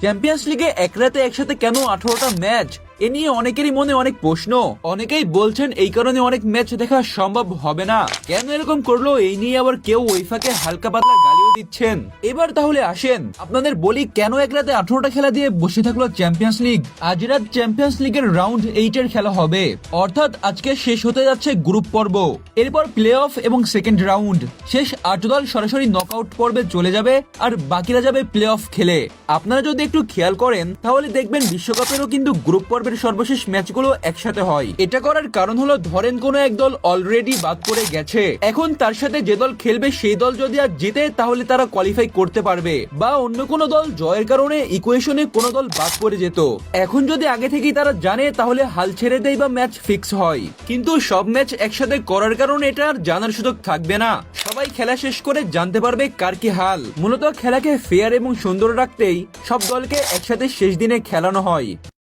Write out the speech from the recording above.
Champions লিগে এক রাতে একসাথে কেন 18টা ম্যাচ? এ নিয়ে অনেকেরই মনে অনেক প্রশ্ন। অনেকেই বলছেন এই কারণে অনেক ম্যাচ দেখা সম্ভব হবে না। কেন এরকম করলো এই নিয়ে আবার কেউ ওয়েফাকে হালকা পাতলা গালিও দিচ্ছেন। এবার তাহলে আসেন আপনাদের বলি কেন এক রাতে 18টা খেলা দিয়ে বসে থাকলো চ্যাম্পিয়ন্স লিগ। আজ রাত চ্যাম্পিয়ন্স লিগের রাউন্ড 8 এর খেলা হবে, অর্থাৎ আজকে শেষ হতে যাচ্ছে গ্রুপ পর্ব। এরপর প্লে অফ এবং সেকেন্ড রাউন্ড। শেষ 8 দল সরাসরি নকআউট পর্বে চলে যাবে আর বাকিরা যাবে প্লে অফ খেলে। আপনারা যদি একটু খেয়াল করেন তাহলে দেখবেন বিশ্বকাপেরও কিন্তু গ্রুপ পর্বের সর্বশেষ ম্যাচগুলো একসাথে হয়। এটা করার কারণ হলো ধরেন কোনো এক দল অলরেডি বাদ পড়ে গেছে, এখন তার সাথে যে দল খেলবে সেই দল যদি আর জিতে তাহলে তারা কোয়ালিফাই করতে পারবে, বা অন্য কোনো দল জয়ের কারণে ইকুয়েশনে কোনো দল বাদ পড়ে যেত। এখন যদি আগে থেকেই তারা জানে তাহলে হাল ছেড়ে দেয় বা ম্যাচ ফিক্স হয়, কিন্তু সব ম্যাচ একসাথে করার কারণে এটা আর জানার সুযোগ থাকবে না। সবাই খেলা শেষ করে জানতে পারবে কার কি হাল। মূলত খেলাকে ফেয়ার এবং সুন্দর রাখতেই সব দলকে একসাথে শেষ দিনে খেলানো হয়।